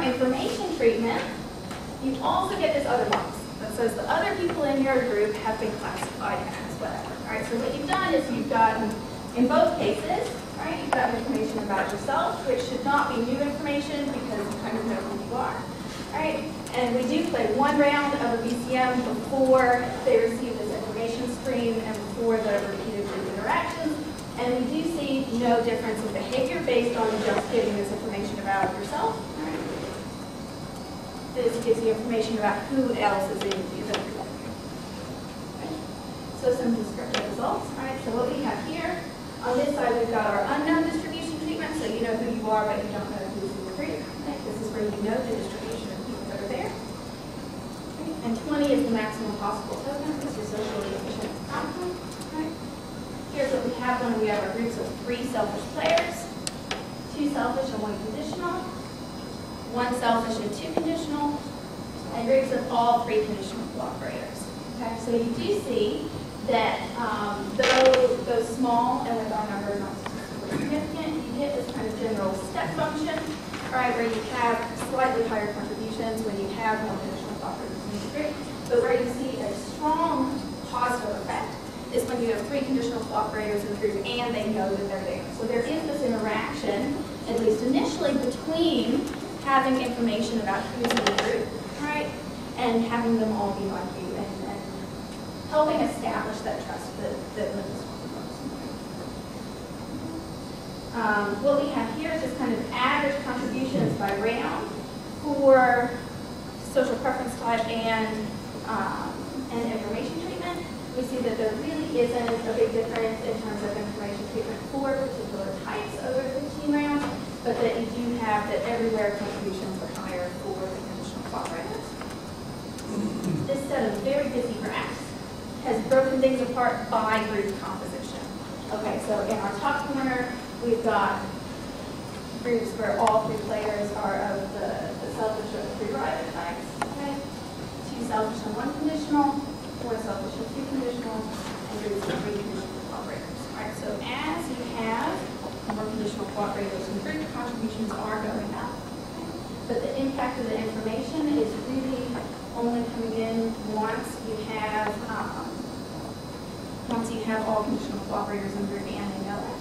information treatment, you also get this other box that says the other people in your group have been classified as whatever. All right, so what you've done is you've gotten, in both cases, right, you've got information about yourself, which should not be new information because you kind of know who you are. Right? And we do play one round of a BCM before they receive this information stream and before the repeated group interactions. And we do see no difference in behavior based on just getting this information about yourself. Right? This gives you information about who else is in the group. Right? So some descriptive results. All right, so what we have here, on this side we've got our unknown distribution treatment, so you know who you are but you don't know who's in the group. Right? This is where you know the distribution of people that are there. Right? And 20 is the maximum possible token. This is socially efficient outcome. Right? Here's what we have when we have our groups of 3 selfish players, 2 selfish and 1 conditional, 1 selfish and 2 conditional, and groups of all 3 conditional cooperators. Okay, so you do see that though those small and with our numbers not statistically significant, you get this kind of general step function, right, where you have slightly higher contributions when you have more conditional cooperators in the group, but where you see a strong positive effect is when you have 3 conditional cooperators in the group and they know that they're there. So there is this interaction, at least initially, between having information about who's in the group, right, and having them all be like you and helping establish that trust that lives with us. What we have here is just kind of average contributions by round for social preference type and information treatment. We see that there really isn't a big difference in terms of information treatment for particular types over 15 rounds, but that you do have that everywhere contributions are higher for the conditional cooperators. This set of very busy graphs has broken things apart by group composition. Okay, so in our top corner, we've got groups where all 3 players are of the selfish or the free rider types. Okay, 2 selfish and 1 conditional, 4 selfish and 2 conditional, and groups of 3 conditional cooperators. All right, so as you have more conditional cooperators and group contributions are going up, but the impact of the information is really only coming in once you have all conditional cooperators in group and they know it.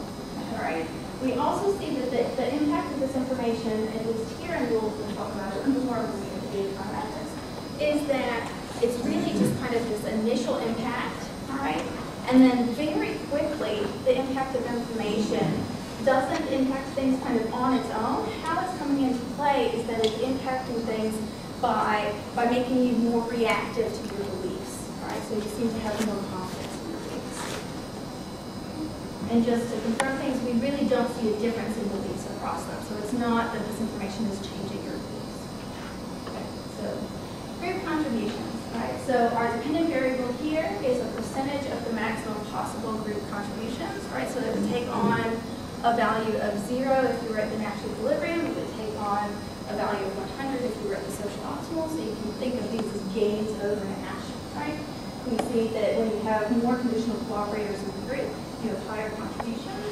All right. We also see that the impact of this information, at least here, and we'll talk about it more when we get to data parametrics, is that it's really just kind of this initial impact, all right? And then very quickly, the impact of information doesn't impact things kind of on its own. How it's coming into play is that it's impacting things by making you more reactive to your beliefs, right? So you seem to have more confidence in your beliefs. And just to confirm things, we really don't see a difference in beliefs across them. So it's not that this information is changing your beliefs. Okay, so group contributions, right? So our dependent variable here is a percentage of the maximum possible group contributions, right? So that would take on a value of 0 if you were at the natural equilibrium. It would take on a value of 100 if you were at the social optimal. So you can think of these as gains over Nash, right? We see that when you have more conditional cooperators in the group, you have higher contributions.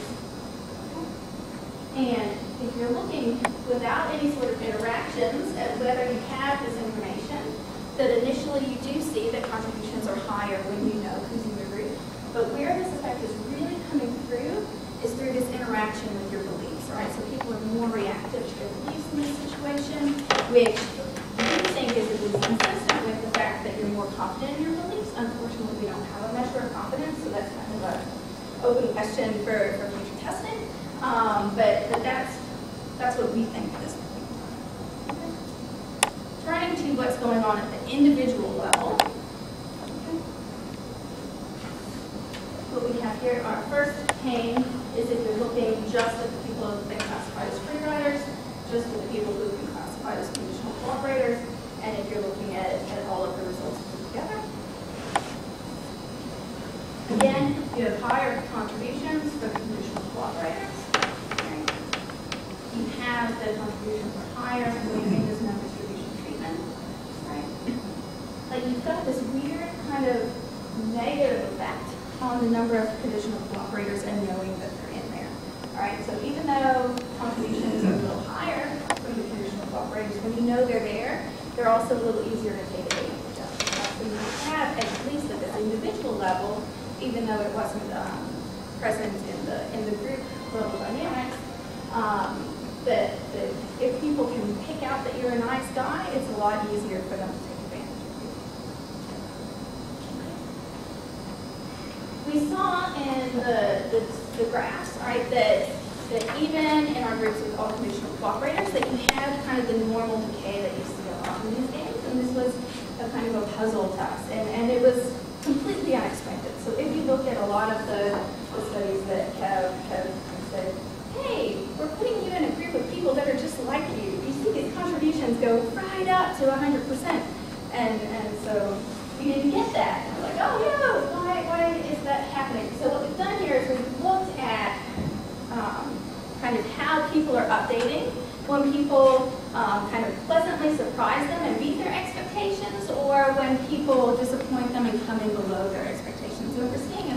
And if you're looking without any sort of interactions at whether you have this information, that initially you do see that contributions are higher when you know who's in your group. But where this effect is really coming through is through this interaction with your beliefs, right? So people are more reactive to their beliefs in this situation, which we think is at least consistent with the fact that you're more confident in your beliefs. Unfortunately, we don't have a measure of confidence, so that's kind of an open question for future testing. But that's what we think at this point. Okay. Turning to what's going on at the individual level. Okay. What we have here, our first pane is if you're looking just at the people who have been classified as free riders, just at the people who have been classified as conditional cooperators, and if you're looking at all of the results put together. Again, you have higher contributions for the conditional cooperators. Okay. You have the contributions are higher when you there's no distribution treatment. Right? Like you've got this weird kind of negative effect on the number of conditional cooperators and knowing that they're in there. All right, so even though contributions are a little higher from the conditional cooperators, when you they're also a little easier to take advantage of. So you have, at least at the individual level, even though it wasn't present in the group level dynamics, that if people can pick out that you're a nice guy, it's a lot easier for them to take advantage of you. We saw in the graphs, right, that even in our groups with all conditional cooperators, that you had kind of the normal decay that you see a lot in these games, and this was a kind of a puzzle to us, and it was completely unexpected. So if you look at a lot of the studies that have said, hey, we're putting you in a group of people that are just like you. You see these contributions go right up to 100%. And so you didn't get that. And we're like, oh no, why is that happening? So what we've done here is we've looked at kind of how people are updating when people kind of pleasantly surprise them and meet their expectations, or when people disappoint them and come in below their expectations. So what we're seeing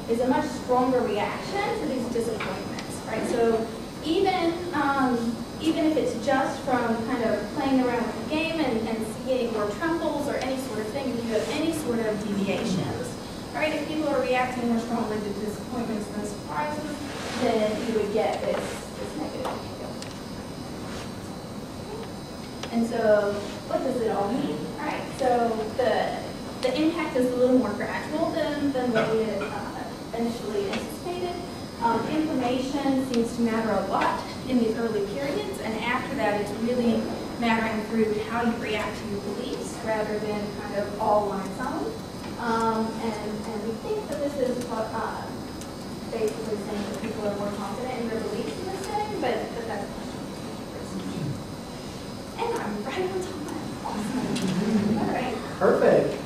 is a much stronger reaction to these disappointments, right? So even if it's just from kind of playing around with the game and seeing more trumbles or any sort of thing, if you have any sort of deviations, right? If people are reacting more strongly to disappointments than surprises, then you would get this negative behavior. And so what does it all mean, right? So the impact is a little more gradual than what we had initially anticipated. Information seems to matter a lot in these early periods, and after that it's really mattering through how you react to your beliefs rather than kind of all on its own. And we think that this is basically saying that people are more confident in their beliefs in this setting, but that's a question. And I'm right on time. Awesome. All right. Perfect.